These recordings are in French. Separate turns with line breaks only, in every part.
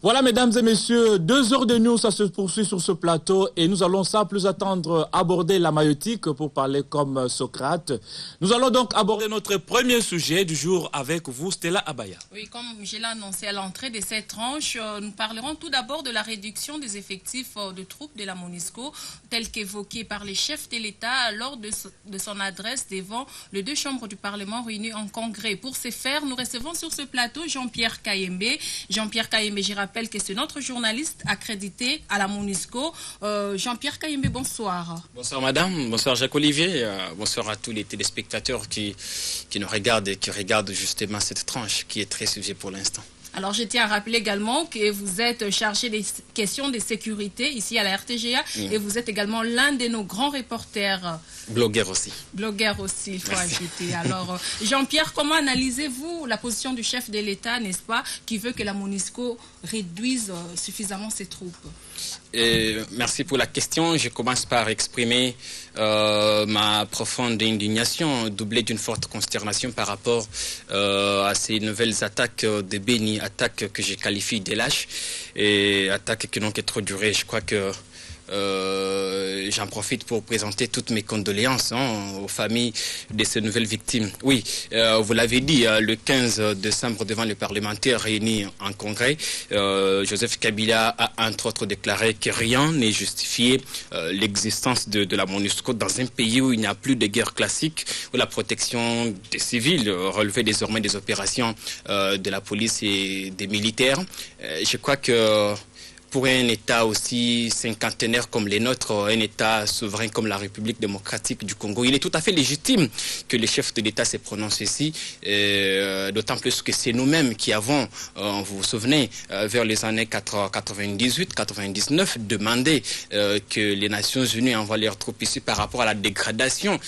Voilà, mesdames et messieurs, 2 heures de news, ça se poursuit sur ce plateau et nous allons sans plus attendre aborder la maïeutique pour parler comme Socrate. Nous allons donc aborder notre premier sujet du jour avec vous, Stella Abaya.
Oui, comme je l'ai annoncé à l'entrée de cette tranche, nous parlerons tout d'abord de la réduction des effectifs de troupes de la MONUSCO, telle qu'évoquée par les chefs de l'État lors de son adresse devant les 2 chambres du Parlement réunies en congrès. Pour ce faire, nous recevons sur ce plateau Jean-Pierre Kayembe. Jean-Pierre Kayembe, je rappelle que c'est notre journaliste accrédité à la MONUSCO. Jean-Pierre Kayembe, bonsoir.
Bonsoir madame, bonsoir Jacques-Olivier, bonsoir à tous les téléspectateurs qui nous regardent et qui regardent justement cette tranche qui est très sujet pour l'instant.
Alors, je tiens à rappeler également que vous êtes chargé des questions de sécurité ici à la RTGA et vous êtes également l'un de nos grands reporters.
Blogueur aussi.
Blogueur aussi, il faut ajouter. Alors, Jean-Pierre, comment analysez-vous la position du chef de l'État, n'est-ce pas, qui veut que la MONUSCO réduise suffisamment ses troupes?
Merci pour la question. Je commence par exprimer ma profonde indignation, doublée d'une forte consternation par rapport à ces nouvelles attaques de Béni, attaques que je qualifie de lâches et attaques qui n'ont que trop duré. Je crois que j'en profite pour présenter toutes mes condoléances aux familles de ces nouvelles victimes. Oui, vous l'avez dit, le 15 décembre devant les parlementaires réunis en congrès, Joseph Kabila a entre autres déclaré que rien n'est justifié l'existence de la MONUSCO dans un pays où il n'y a plus de guerre classique, où la protection des civils relevait désormais des opérations de la police et des militaires. Je crois que pour un État aussi cinquantenaire comme les nôtres, un État souverain comme la République démocratique du Congo, il est tout à fait légitime que les chefs de l'État se prononcent ici, d'autant plus que c'est nous-mêmes qui avons, vous vous souvenez, vers les années 98-99, demandé que les Nations Unies envoient leurs troupes ici par rapport à la dégradation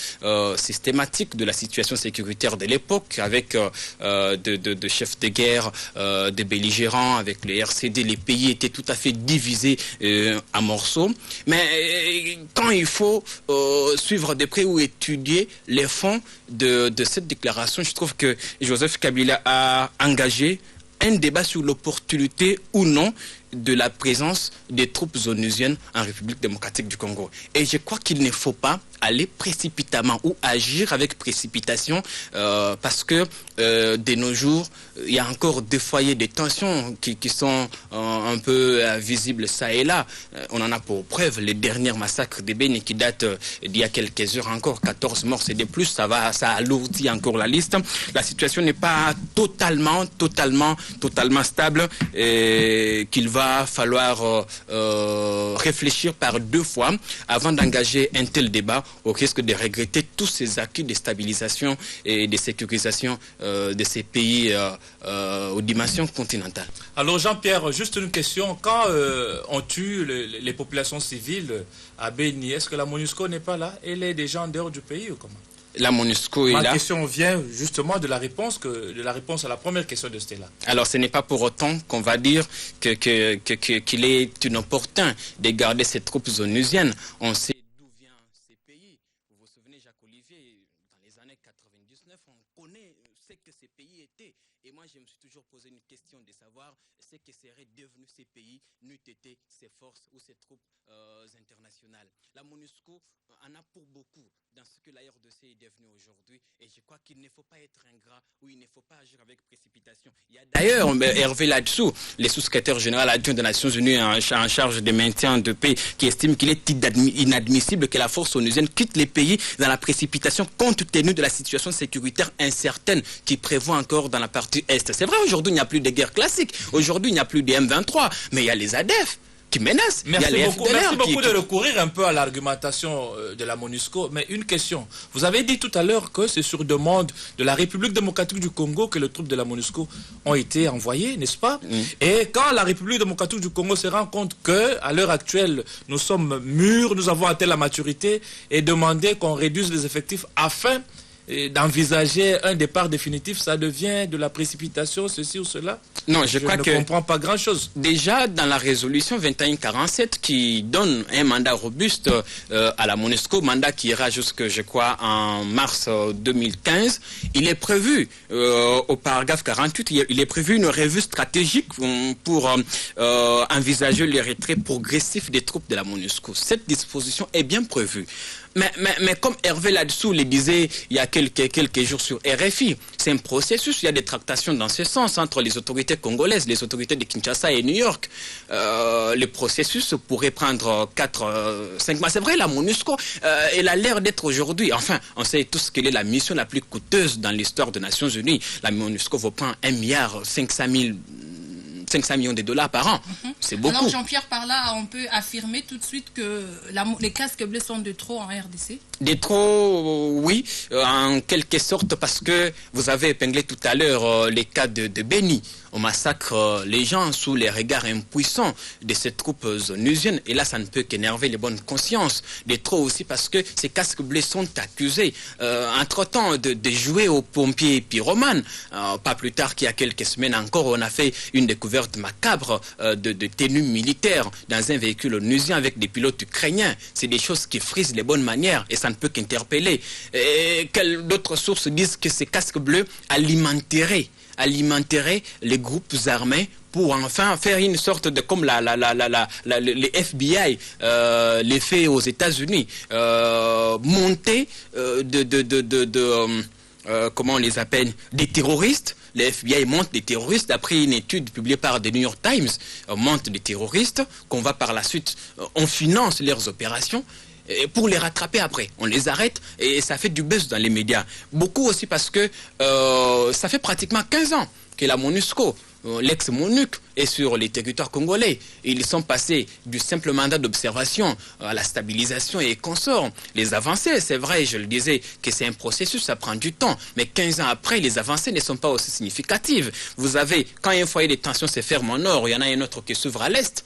systématique de la situation sécuritaire de l'époque, avec de chefs de guerre, des belligérants, avec le RCD. Les pays étaient tout à fait divisé en morceaux, mais quand il faut suivre de près ou étudier les fonds de cette déclaration, je trouve que Joseph Kabila a engagé un débat sur l'opportunité ou non de la présence des troupes onusiennes en République démocratique du Congo. Et je crois qu'il ne faut pas aller précipitamment ou agir avec précipitation parce que de nos jours, il y a encore des foyers de tension qui sont un peu visibles ça et là. On en a pour preuve les derniers massacres de Béni qui datent d'il y a quelques heures encore, 14 morts c'est de plus, ça alourdit encore la liste. La situation n'est pas totalement stable et qu'il va falloir réfléchir par 2 fois avant d'engager un tel débat, au risque de regretter tous ces acquis de stabilisation et de sécurisation de ces pays aux dimensions continentales.
Alors Jean-Pierre, juste une question. Quand on tue les populations civiles à Béni, est-ce que la MONUSCO n'est pas là? Elle est déjà en dehors du pays ou comment?
La MONUSCO est là.
Ma question vient justement de la réponse à la première question de Stella.
Alors ce n'est pas pour autant qu'on va dire qu'il est inopportun de garder ces troupes onusiennes. On sait d'où viennent ces pays. Vous vous souvenez, Jacques-Olivier, dans les années 99, on connaît ce que ces pays étaient. Et moi, je me suis toujours posé une question de savoir ce que seraient devenus ces pays n'eût été ces forces ou ces troupes internationales. La MONUSCO en a pour beaucoup dans ce que la RDC est devenue aujourd'hui. Et je crois qu'il ne faut pas être ingrat ou il ne faut pas agir avec précipitation. D'ailleurs, Hervé là-dessous, le sous-secrétaire général adjoint des Nations Unies en charge du maintien de paix, qui estime qu'il est inadmissible que la force onusienne quitte les pays dans la précipitation compte tenu de la situation sécuritaire incertaine qui prévoit encore dans la partie Est. C'est vrai, aujourd'hui, il n'y a plus de guerre classique. Aujourd'hui, il n'y a plus de M23, mais il y a les ADF qui menacent.
Merci beaucoup de recourir un peu à l'argumentation de la MONUSCO. Mais une question. Vous avez dit tout à l'heure que c'est sur demande de la République démocratique du Congo que les troupes de la MONUSCO ont été envoyées, n'est-ce pas? Et quand la République démocratique du Congo se rend compte qu'à l'heure actuelle, nous sommes mûrs, nous avons atteint la maturité et demandé qu'on réduise les effectifs afin d'envisager un départ définitif, ça devient de la précipitation, ceci ou cela?
Non, je crois que
ne comprends pas grand-chose.
Déjà, dans la résolution 2147 qui donne un mandat robuste à la MONUSCO, mandat qui ira jusque, je crois, en mars 2015, il est prévu, au paragraphe 48, il est prévu une revue stratégique pour envisager le retrait progressif des troupes de la MONUSCO. Cette disposition est bien prévue. Mais comme Hervé là-dessous le disait il y a quelques jours sur RFI, c'est un processus, il y a des tractations dans ce sens entre les autorités congolaises, les autorités de Kinshasa et New York. Le processus pourrait prendre 4-5 mois. C'est vrai, la MONUSCO, elle a l'air d'être aujourd'hui, enfin, on sait tous quelle est la mission la plus coûteuse dans l'histoire des Nations Unies. La MONUSCO vaut prendre 1,5 milliard de dollars par an. C'est beaucoup.
Alors Jean-Pierre, par là, on peut affirmer tout de suite que les casques bleus sont de trop en RDC?
De trop, oui, en quelque sorte, parce que vous avez épinglé tout à l'heure les cas de Beni. On massacre les gens sous les regards impuissants de ces troupes onusiennes. Et là, ça ne peut qu'énerver les bonnes consciences. De trop aussi parce que ces casques bleus sont accusés, entre-temps, de jouer aux pompiers pyromanes. Pas plus tard qu'il y a quelques semaines encore, on a fait une découverte macabre de tenues militaires dans un véhicule onusien avec des pilotes ukrainiens. C'est des choses qui frisent les bonnes manières et ça ne peut qu'interpeller. D'autres sources disent que ces casques bleus alimenteraient les groupes armés pour enfin faire une sorte de, comme les FBI les fait aux États-Unis, monter comment on les appelle, des terroristes. Les FBI montent des terroristes, d'après une étude publiée par The New York Times, montent des terroristes qu'on va par la suite, on finance leurs opérations. Et pour les rattraper après, on les arrête et ça fait du buzz dans les médias. Beaucoup aussi parce que ça fait pratiquement 15 ans que la MONUSCO, l'ex-MONUC, est sur les territoires congolais. Ils sont passés du simple mandat d'observation à la stabilisation et consorts. Les avancées, c'est vrai, je le disais, que c'est un processus, ça prend du temps. Mais 15 ans après, les avancées ne sont pas aussi significatives. Vous avez, quand un foyer de tension se ferme au nord, il y en a un autre qui s'ouvre à l'est.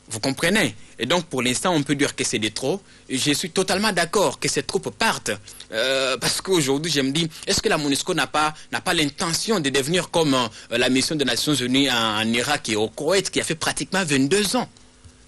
Vous comprenez? Et donc, pour l'instant, on peut dire que c'est de trop. Je suis totalement d'accord que ces troupes partent. Parce qu'aujourd'hui, je me dis, est-ce que la MONUSCO n'a pas l'intention de devenir comme la mission des Nations Unies en Irak et au Koweït, qui a fait pratiquement 22 ans?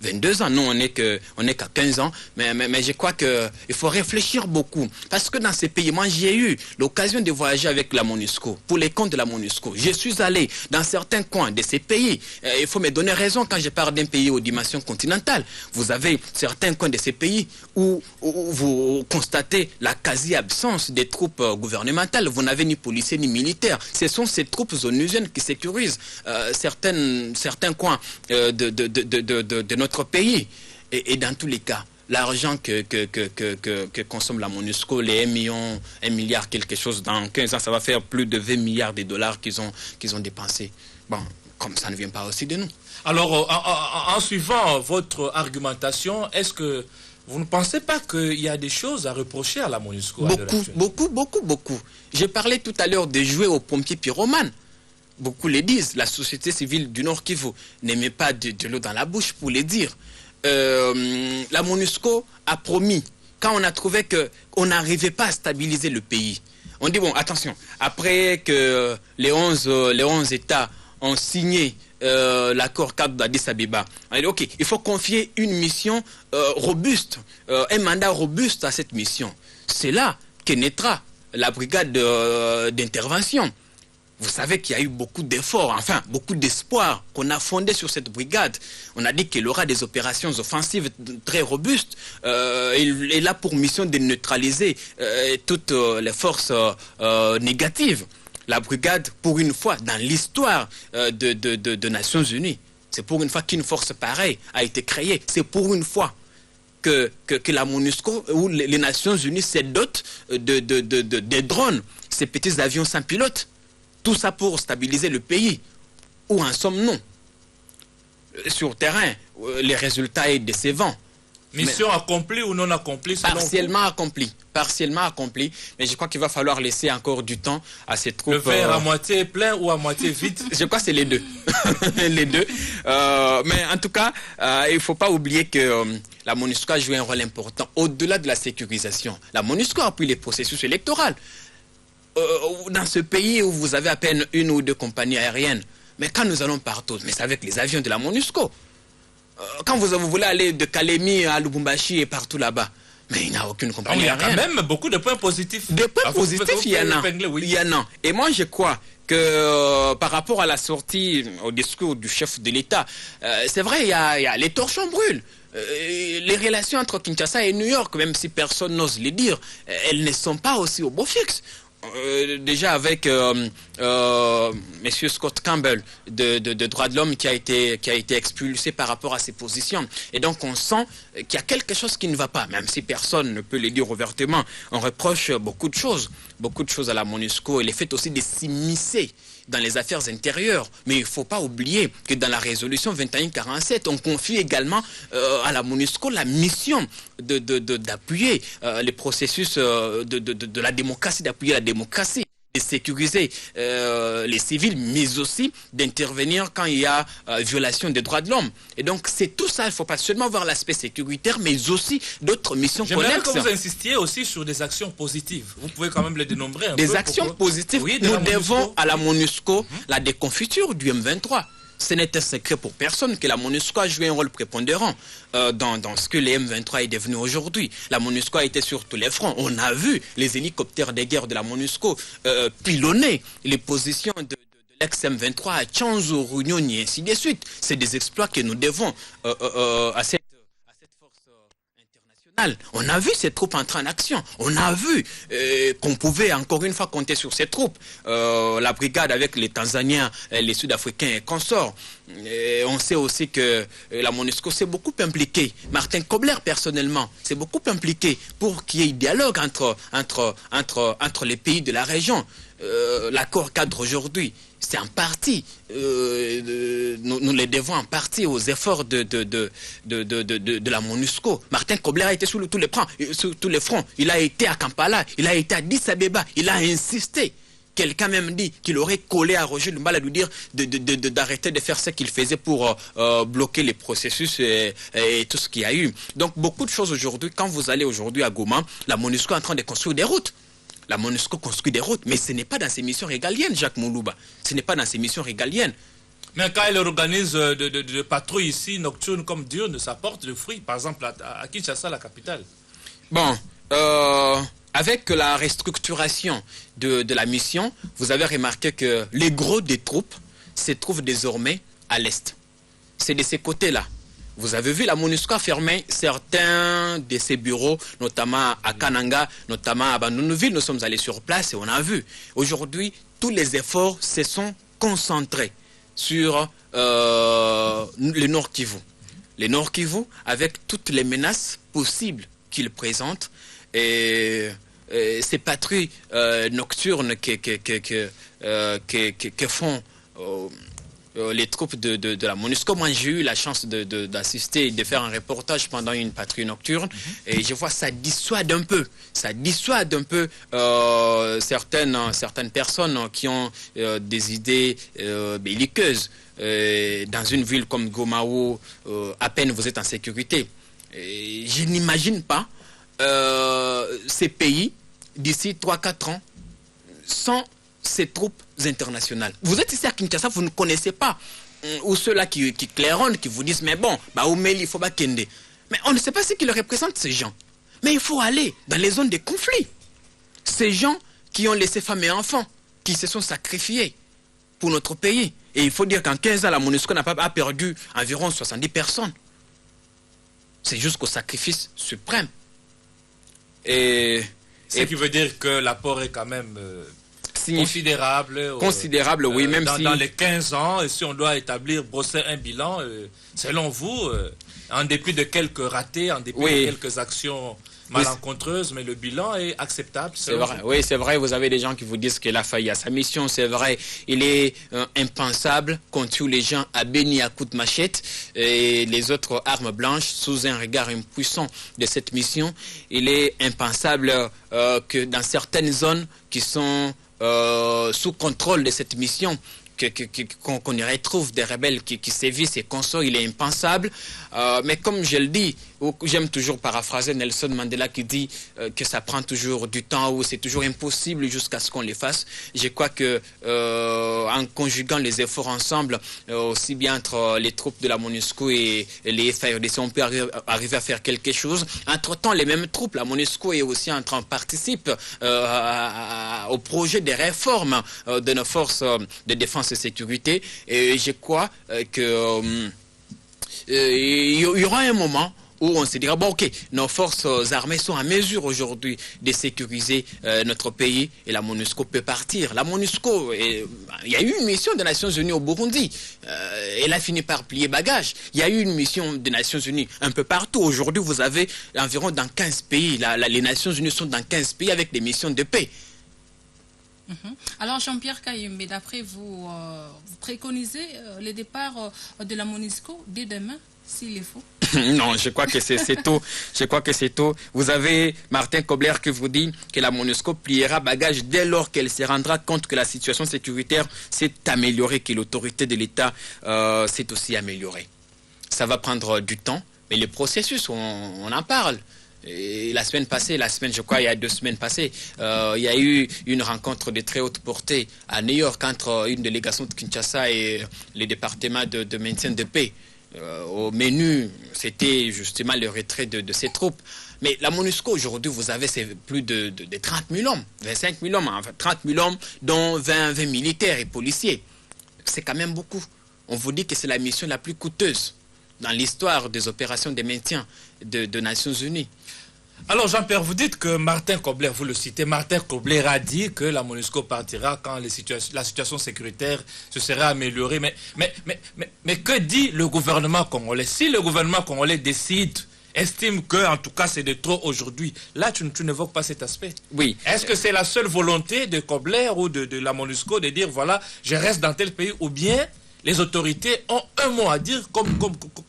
22 ans, nous on n'est qu'à 15 ans, mais je crois qu'il faut réfléchir beaucoup. Parce que dans ces pays, moi j'ai eu l'occasion de voyager avec la MONUSCO, pour les comptes de la MONUSCO. Je suis allé dans certains coins de ces pays. Il faut me donner raison quand je parle d'un pays aux dimensions continentales. Vous avez certains coins de ces pays où vous constatez la quasi-absence des troupes gouvernementales. Vous n'avez ni policiers ni militaires. Ce sont ces troupes onusiennes qui sécurisent certains coins de notre pays. Et dans tous les cas, l'argent que consomme la MONUSCO, les 1 milliard quelque chose, dans 15 ans, ça va faire plus de 20 milliards de dollars qu'ils ont dépensés. Bon, comme ça ne vient pas aussi de nous.
Alors, en suivant votre argumentation, est-ce que vous ne pensez pas qu'il y a des choses à reprocher à la MONUSCO?
Beaucoup. J'ai parlé tout à l'heure de jouer aux pompiers pyromanes. Beaucoup le disent, la société civile du Nord Kivu ne met pas de l'eau dans la bouche pour le dire. La MONUSCO a promis, quand on a trouvé qu'on n'arrivait pas à stabiliser le pays, on dit bon, attention, après que les 11 États ont signé l'accord cadre d'Addis Abeba, on a dit ok, il faut confier une mission robuste, un mandat robuste à cette mission. C'est là que naîtra la brigade d'intervention. Vous savez qu'il y a eu beaucoup d'efforts, enfin beaucoup d'espoir qu'on a fondé sur cette brigade. On a dit qu'il aura des opérations offensives très robustes. Elle a pour mission de neutraliser toutes les forces négatives. La brigade, pour une fois, dans l'histoire de Nations Unies, c'est pour une fois qu'une force pareille a été créée. C'est pour une fois que la MONUSCO ou les Nations Unies se dotent de drones, ces petits avions sans pilote. Tout ça pour stabiliser le pays. Où en sommes-nous? Sur terrain, les résultats sont décevants.
Mission accomplie ou non accomplie?
Partiellement accomplie. Mais je crois qu'il va falloir laisser encore du temps à ces troupes.
Le verre à moitié plein ou à moitié vide?
Je crois que c'est les deux. Les deux. Mais en tout cas, il ne faut pas oublier que la MONUSCO a joué un rôle important au-delà de la sécurisation. La MONUSCO appuie les processus électoraux. dans ce pays où vous avez à peine 1 ou 2 compagnies aériennes. Mais quand nous allons partout, mais c'est avec les avions de la MONUSCO. Quand vous voulez aller de Kalemi à Lubumbashi et partout là-bas, mais il n'y a aucune compagnie aérienne.
Il y a quand même beaucoup de points positifs.
Des points positifs, il y en a. Il y en a. Et moi, je crois que par rapport à la sortie, au discours du chef de l'État, c'est vrai, il y a les torchons brûlent. Les relations entre Kinshasa et New York, même si personne n'ose le dire, elles ne sont pas aussi au beau fixe. Déjà avec Monsieur Scott Campbell de droits de l'homme qui a été expulsé par rapport à ses positions. Et donc on sent qu'il y a quelque chose qui ne va pas, même si personne ne peut le dire ouvertement. On reproche beaucoup de choses à la MONUSCO. Elle est faite aussi de s'immiscer dans les affaires intérieures. Mais il ne faut pas oublier que dans la résolution 2147, on confie également à la MONUSCO la mission d'appuyer les processus de la démocratie, d'appuyer la démocratie, de sécuriser les civils, mais aussi d'intervenir quand il y a violation des droits de l'homme. Et donc c'est tout ça, il ne faut pas seulement voir l'aspect sécuritaire, mais aussi d'autres missions connexes.
J'aimerais que vous insistiez aussi sur des actions positives. Vous pouvez quand même les dénombrer un peu.
Des actions positives, oui, nous devons à la MONUSCO la déconfiture du M23. Ce n'est un secret pour personne que la MONUSCO a joué un rôle prépondérant dans ce que le M23 est devenu aujourd'hui. La MONUSCO a été sur tous les fronts. On a vu les hélicoptères de guerre de la MONUSCO pilonner les positions de l'ex-M23 à Tchanzu, Runyoni et ainsi de suite. C'est des exploits que nous devons à cette force internationale. On a vu ces troupes entrer en action. On a vu qu'on pouvait encore une fois compter sur ces troupes. La brigade avec les Tanzaniens, les Sud-Africains et consorts. Et on sait aussi que la MONUSCO s'est beaucoup impliquée. Martin Kobler, personnellement, s'est beaucoup impliqué pour qu'il y ait un dialogue entre les pays de la région. L'accord cadre aujourd'hui, c'est en partie, nous les devons en partie aux efforts de la MONUSCO. Martin Kobler a été sur tous les fronts. Il a été à Kampala, il a été à Addis Abeba, il a insisté. Quelqu'un même dit qu'il aurait collé à Roger Lumbala lui dire d'arrêter de faire ce qu'il faisait pour bloquer les processus et tout ce qu'il y a eu. Donc beaucoup de choses aujourd'hui. Quand vous allez aujourd'hui à Goma, la MONUSCO est en train de construire des routes. La MONUSCO construit des routes, mais ce n'est pas dans ses missions régaliennes, Jacques Moulouba. Ce n'est pas dans ses missions régaliennes.
Mais quand elle organise de patrouilles ici, nocturnes comme diurnes, ça porte le fruit. Par exemple, à Kinshasa, la capitale.
Bon, avec la restructuration de la mission, vous avez remarqué que les gros des troupes se trouvent désormais à l'est. C'est de ces côtés-là. Vous avez vu, la MONUSCO a fermé certains de ses bureaux, notamment à Kananga, notamment à Bandunuville. Nous sommes allés sur place et on a vu. Aujourd'hui, tous les efforts se sont concentrés sur le Nord Kivu. Le Nord Kivu, avec toutes les menaces possibles qu'il présente, et ces patrouilles nocturnes que font les troupes de la MONUSCO. Moi, j'ai eu la chance d'assister et de faire un reportage pendant une patrouille nocturne. Et je vois ça dissuade un peu. Ça dissuade un peu certaines personnes qui ont des idées belliqueuses. Dans une ville comme Goma où à peine vous êtes en sécurité. Et je n'imagine pas ces pays d'ici 3-4 ans sans ces troupes internationales. Vous êtes ici à Kinshasa, vous ne connaissez pas. Ou ceux-là qui claironnent, qui vous disent, mais bon, Oumeli, il faut pas Kende. Mais on ne sait pas ce qu'ils représentent, ces gens. Mais il faut aller dans les zones de conflit. Ces gens qui ont laissé femmes et enfants, qui se sont sacrifiés pour notre pays. Et il faut dire qu'en 15 ans, la MONUSCO a perdu environ 70 personnes. C'est jusqu'au sacrifice suprême.
Ce qui veut dire que l'apport est quand même considérable.
Considérable, oui, même
dans,
si...
Dans les 15 ans, si on doit brosser un bilan, selon vous, en dépit de quelques ratés, en dépit de quelques actions malencontreuses, mais le bilan est acceptable.
C'est vrai, oui, c'est vrai, vous avez des gens qui vous disent qu'il a failli à sa mission, c'est vrai. Il est impensable qu'on tue les gens à Béni à coups de machette et les autres armes blanches sous un regard impuissant de cette mission. Il est impensable que dans certaines zones qui sont sous contrôle de cette mission, qu'on y retrouve des rebelles qui sévissent et consortent, il est impensable. Mais comme je le dis, j'aime toujours paraphraser Nelson Mandela qui dit que ça prend toujours du temps ou c'est toujours impossible jusqu'à ce qu'on les fasse. Je crois que en conjuguant les efforts ensemble, aussi bien entre les troupes de la MONUSCO et les FARDC, on peut arriver à faire quelque chose. Entre-temps, les mêmes troupes, la MONUSCO est aussi en train de participer au projet de réforme de nos forces de défense et sécurité. Et je crois que il y aura un moment où on se dira, bon ok, nos forces armées sont en mesure aujourd'hui de sécuriser notre pays et la MONUSCO peut partir. La MONUSCO, il y a eu une mission des Nations Unies au Burundi, elle a fini par plier bagage. Il y a eu une mission des Nations Unies un peu partout. Aujourd'hui, vous avez environ dans 15 pays, les Nations Unies sont dans 15 pays avec des missions de paix.
Alors Jean-Pierre Kayembe, d'après vous, vous préconisez le départ de la MONUSCO dès demain, s'il est faux?
Non, je crois que c'est tôt. Je crois que c'est tôt. Vous avez Martin Kobler qui vous dit que la MONUSCO pliera bagage dès lors qu'elle se rendra compte que la situation sécuritaire s'est améliorée, que l'autorité de l'État s'est aussi améliorée. Ça va prendre du temps, mais le processus, on en parle. Et la semaine passée, je crois, il y a 2 semaines passées, il y a eu une rencontre de très haute portée à New York entre une délégation de Kinshasa et le département de maintien de paix. Au menu, c'était justement le retrait de ces troupes. Mais la MONUSCO, aujourd'hui, vous avez plus de 30 000 hommes, 25 000 hommes, enfin 30 000 hommes, dont 20 militaires et policiers. C'est quand même beaucoup. On vous dit que c'est la mission la plus coûteuse dans l'histoire des opérations de maintien de Nations Unies.
Alors Jean-Pierre, vous dites que Martin Kobler, vous le citez, Martin Kobler a dit que la MONUSCO partira quand la situation sécuritaire se sera améliorée. Mais que dit le gouvernement congolais? Si le gouvernement congolais décide, estime que en tout cas c'est de trop aujourd'hui, là tu n'évoques pas cet aspect.
Oui.
Est-ce que c'est la seule volonté de Kobler ou de la MONUSCO de dire voilà, je reste dans tel pays, ou bien les autorités ont un mot à dire comme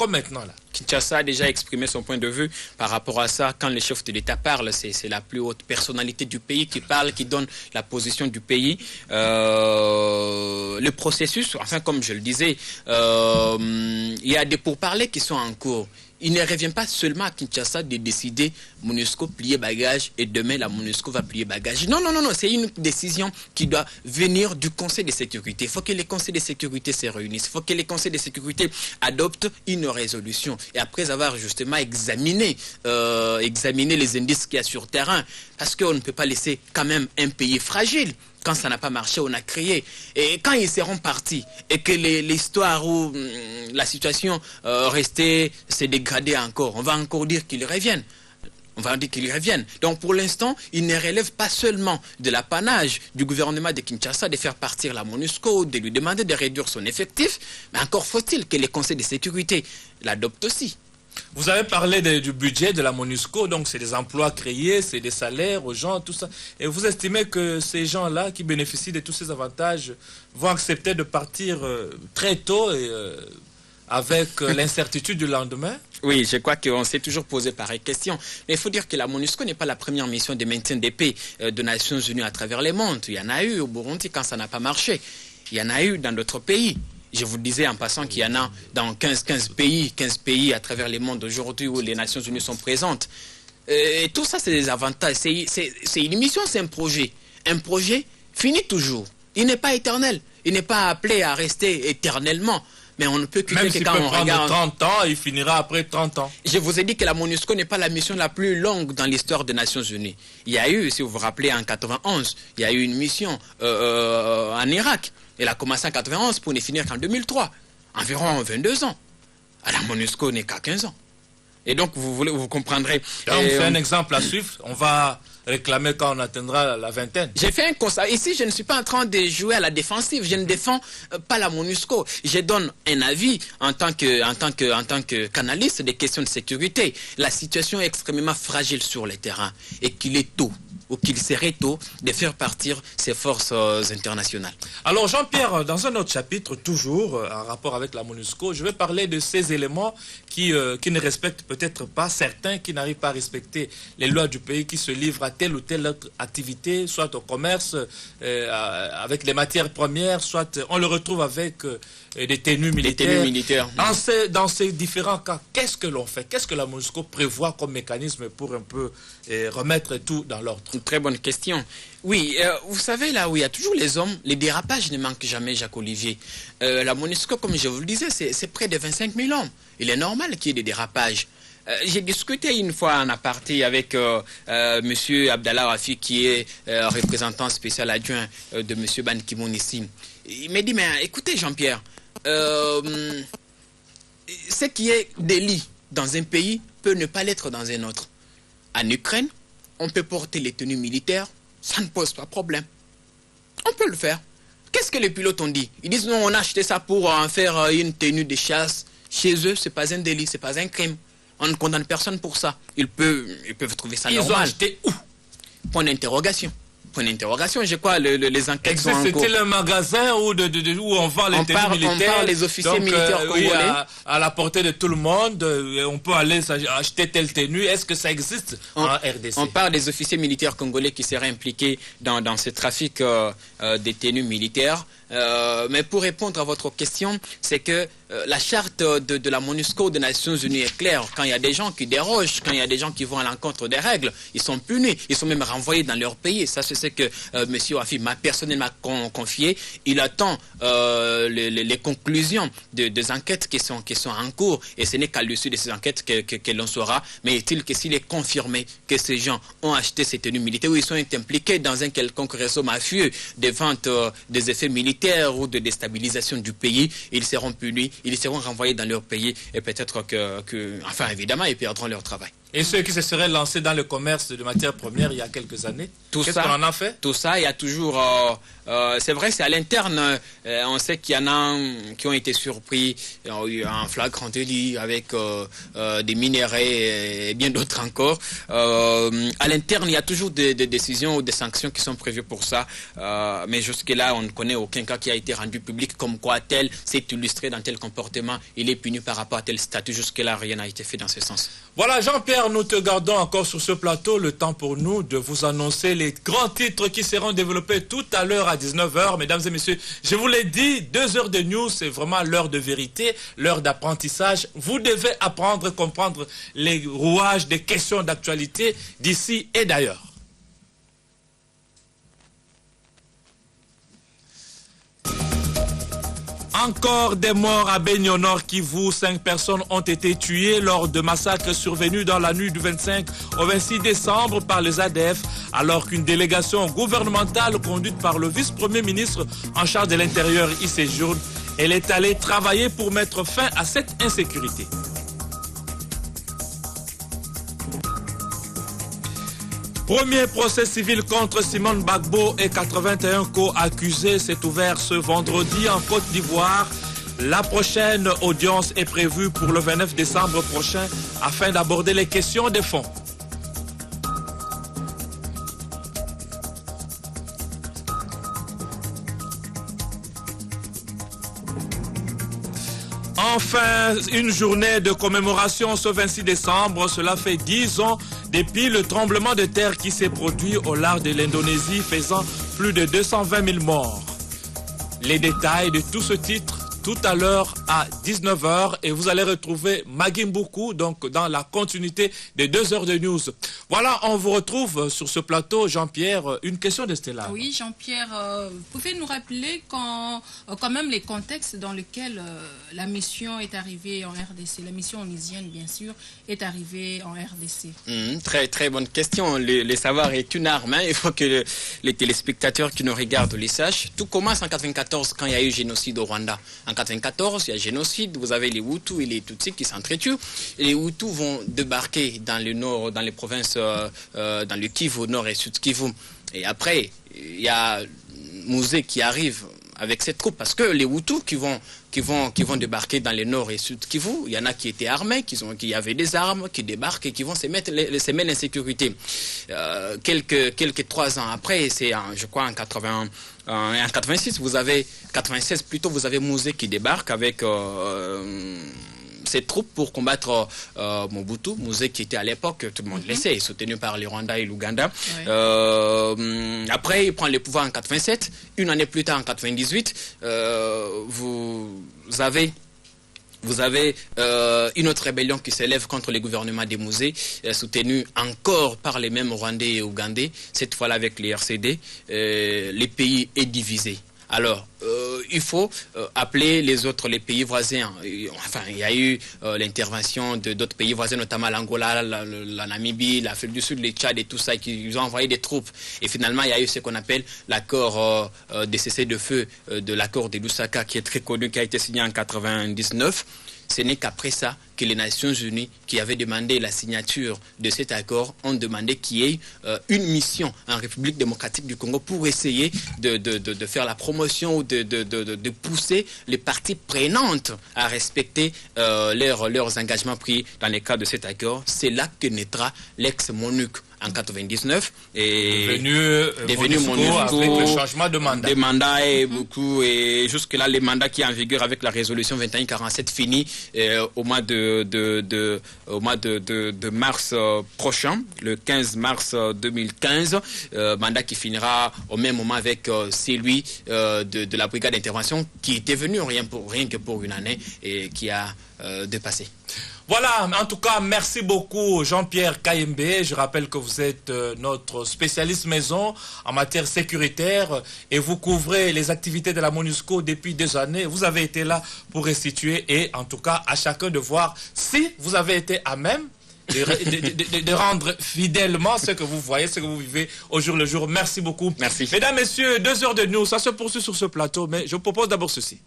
maintenant là?
Kinshasa a déjà exprimé son point de vue par rapport à ça. Quand le chef de l'État parle, c'est la plus haute personnalité du pays qui parle, qui donne la position du pays. Le processus, enfin comme je le disais, il y a des pourparlers qui sont en cours. Il ne revient pas seulement à Kinshasa de décider MONUSCO plier bagage et demain la MONUSCO va plier bagage. Non, c'est une décision qui doit venir du Conseil de sécurité. Il faut que les conseils de sécurité se réunissent. Il faut que les conseils de sécurité adoptent une résolution. Et après avoir justement examiné les indices qu'il y a sur terrain, parce qu'on ne peut pas laisser quand même un pays fragile. Quand ça n'a pas marché, on a créé. Et quand ils seront partis et que l'histoire où la situation restait s'est dégradée encore, on va encore dire qu'ils reviennent. On va dire qu'ils reviennent. Donc pour l'instant, il ne relève pas seulement de l'apanage du gouvernement de Kinshasa de faire partir la MONUSCO, de lui demander de réduire son effectif, mais encore faut-il que les conseils de sécurité l'adoptent aussi.
Vous avez parlé du budget de la MONUSCO, donc c'est des emplois créés, c'est des salaires aux gens, tout ça. Et vous estimez que ces gens-là qui bénéficient de tous ces avantages vont accepter de partir très tôt et avec l'incertitude du lendemain?
Oui, je crois qu'on s'est toujours posé pareille question. Mais il faut dire que la MONUSCO n'est pas la première mission de maintien de paix des Nations Unies à travers le monde. Il y en a eu au Burundi quand ça n'a pas marché. Il y en a eu dans d'autres pays. Je vous disais en passant qu'il y en a dans 15 pays à travers le monde aujourd'hui où les Nations Unies sont présentes. Et tout ça, c'est des avantages. C'est une mission, c'est un projet. Un projet finit toujours. Il n'est pas éternel. Il n'est pas appelé à rester éternellement. Mais on ne peut quitter
même
que quand on regarde.
Même s'il peut prendre 30 ans, il finira après 30 ans.
Je vous ai dit que la MONUSCO n'est pas la mission la plus longue dans l'histoire des Nations Unies. Il y a eu, si vous vous rappelez, en 91, il y a eu une mission en Irak. Elle a commencé en 91 pour ne finir qu'en 2003. Environ 22 ans. La MONUSCO n'est qu'à 15 ans. Et donc, vous comprendrez.
Donc, c'est un exemple à suivre. On va réclamer quand on atteindra la vingtaine.
J'ai fait un constat. Ici, je ne suis pas en train de jouer à la défensive. Je ne défends pas la MONUSCO. Je donne un avis en tant que canaliste des questions de sécurité. La situation est extrêmement fragile sur le terrain et qu'il est tôt. ou qu'il serait tôt de faire partir ces forces internationales.
Alors Jean-Pierre, dans un autre chapitre, toujours en rapport avec la MONUSCO, je vais parler de ces éléments qui ne respectent peut-être pas, certains qui n'arrivent pas à respecter les lois du pays, qui se livrent à telle ou telle autre activité, soit au commerce, avec les matières premières, soit on le retrouve avec des tenues militaires.
Des tenues militaires.
Dans ces différents cas, qu'est-ce que l'on fait? Qu'est-ce que la MONUSCO prévoit comme mécanisme pour un peu remettre tout dans l'ordre?
Une très bonne question. Oui, vous savez, là où il y a toujours les hommes, les dérapages ne manquent jamais, Jacques-Olivier. La MONUSCO, comme je vous le disais, c'est près de 25 000 hommes. Il est normal qu'il y ait des dérapages. J'ai discuté une fois en aparté avec M. Abdallah Rafi, qui est représentant spécial adjoint de M. Ban Ki-moon ici. Il m'a dit, mais écoutez Jean-Pierre, ce qui est délit dans un pays peut ne pas l'être dans un autre. En Ukraine, on peut porter les tenues militaires, ça ne pose pas de problème. On peut le faire. Qu'est-ce que les pilotes ont dit? Ils disent, non, on a acheté ça pour en faire une tenue de chasse. Chez eux, ce n'est pas un délit, ce n'est pas un crime. On ne condamne personne pour ça. Ils peuvent trouver ça normal.
Ils ont acheté où?
Point d'interrogation. Point d'interrogation, je crois, les enquêtes sont en cours.
C'était le magasin où on vend les tenues militaires.
On parle des officiers militaires congolais.
Oui, à la portée de tout le monde, on peut aller acheter telle tenue. Est-ce que ça existe en RDC?
On parle des officiers militaires congolais qui seraient impliqués dans ce trafic des tenues militaires. Mais pour répondre à votre question, c'est que la charte de la MONUSCO des Nations Unies est claire. Quand il y a des gens qui dérogent, quand il y a des gens qui vont à l'encontre des règles, ils sont punis, ils sont même renvoyés dans leur pays. Ça, c'est ce que M. Wafi m'a personnellement confié. Il attend les conclusions des enquêtes qui sont en cours, et ce n'est qu'à l'issue de ces enquêtes que l'on saura. Mais est-il que s'il est confirmé que ces gens ont acheté ces tenues militaires ou ils sont impliqués dans un quelconque réseau mafieux de vente des effets militaires ou de déstabilisation du pays, ils seront punis, ils seront renvoyés dans leur pays, et peut-être enfin évidemment, ils perdront leur travail.
Et ceux qui se seraient lancés dans le commerce de matières premières il y a quelques années, qu'est-ce qu'on en a fait?
Tout ça, il y a toujours... c'est vrai, c'est à l'interne. On sait qu'il y en a qui ont été surpris en flagrant délit avec des minerais et bien d'autres encore. À l'interne, il y a toujours des décisions ou des sanctions qui sont prévues pour ça. Mais jusque-là, on ne connaît aucun cas qui a été rendu public comme quoi tel s'est illustré dans tel comportement. Il est puni par rapport à tel statut. Jusque-là, rien n'a été fait dans ce sens.
Voilà, Jean-Pierre, nous te gardons encore sur ce plateau. Le temps pour nous de vous annoncer les grands titres qui seront développés tout à l'heure à 19h. Mesdames et messieurs, je vous l'ai dit, 2 heures de news, c'est vraiment l'heure de vérité, l'heure d'apprentissage. Vous devez apprendre, comprendre les rouages des questions d'actualité d'ici et d'ailleurs. Encore des morts à Beni au Nord Kivu. 5 personnes ont été tuées lors de massacres survenus dans la nuit du 25 au 26 décembre par les ADF, alors qu'une délégation gouvernementale conduite par le vice-premier ministre en charge de l'Intérieur y séjourne. Elle est allée travailler pour mettre fin à cette insécurité. Premier procès civil contre Simone Gbagbo et 81 co-accusés s'est ouvert ce vendredi en Côte d'Ivoire. La prochaine audience est prévue pour le 29 décembre prochain afin d'aborder les questions des fonds. Enfin, une journée de commémoration ce 26 décembre. Cela fait 10 ans depuis le tremblement de terre qui s'est produit au large de l'Indonésie, faisant plus de 220 000 morts. Les détails de tout ce titre tout à l'heure à 19h et vous allez retrouver Magui Mboukou donc dans la continuité des 2 heures de news. Voilà, on vous retrouve sur ce plateau. Jean-Pierre, une question de Stella.
Oui, Jean-Pierre, vous pouvez nous rappeler quand même les contextes dans lesquels la mission est arrivée en RDC, la mission onusienne bien sûr, est arrivée en RDC.
Très très bonne question. Le savoir est une arme, hein. Il faut que les téléspectateurs qui nous regardent les sachent. Tout commence en 1994 quand il y a eu génocide au Rwanda. En 1994, il y a génocide, vous avez les Hutus et les Tutsis qui s'entretuent. Les Hutus vont débarquer dans le nord, dans les provinces, dans le Kivu, nord et sud Kivu. Et après, il y a Mouzé qui arrive avec cette troupe, parce que les Hutus qui vont débarquer dans le nord et sud Kivu, il y en a qui étaient armés, qui avaient des armes, qui débarquent et qui vont se mettre l'insécurité. Quelques 3 ans après, c'est je crois en 86, 96 plutôt, vous avez Mouzé qui débarque avec ces troupes pour combattre Mobutu. Mouzé qui était à l'époque, tout le monde le sait, soutenu par le Rwanda et l'Ouganda. Oui. Après, il prend le pouvoir en 87. Une année plus tard, en 98, vous avez une autre rébellion qui s'élève contre le gouvernement des Mouzé, soutenue encore par les mêmes Rwandais et Ougandais, cette fois-là avec les RCD. Le pays est divisé. Alors, il faut appeler les pays voisins. Enfin, il y a eu l'intervention d'autres pays voisins, notamment l'Angola, la Namibie, l'Afrique du Sud, le Tchad et tout ça, qui ont envoyé des troupes. Et finalement, il y a eu ce qu'on appelle l'accord de cessez-le-feu de l'accord de Lusaka, qui est très connu, qui a été signé en 99. Ce n'est qu'après ça que les Nations Unies, qui avaient demandé la signature de cet accord, ont demandé qu'il y ait une mission en République démocratique du Congo pour essayer de faire la promotion ou de pousser les parties prenantes à respecter leurs engagements pris dans le cadre de cet accord. C'est là que naîtra l'ex-MONUC en 99 et devenu MONUSCO
avec le changement de mandat.
Des mandats et beaucoup, et jusque-là, les mandats qui sont en vigueur avec la résolution 2147 finit au mois de mars prochain, le 15 mars 2015, mandat qui finira au même moment avec celui de la brigade d'intervention qui était venu rien que pour une année et qui a dépassé.
Voilà, en tout cas, merci beaucoup Jean-Pierre Kayembe. Je rappelle que vous êtes notre spécialiste maison en matière sécuritaire et vous couvrez les activités de la MONUSCO depuis des années. Vous avez été là pour restituer et en tout cas à chacun de voir si vous avez été à même de rendre fidèlement ce que vous voyez, ce que vous vivez au jour le jour. Merci beaucoup.
Merci.
Mesdames, Messieurs, 2 heures de news, ça se poursuit sur ce plateau, mais je vous propose d'abord ceci.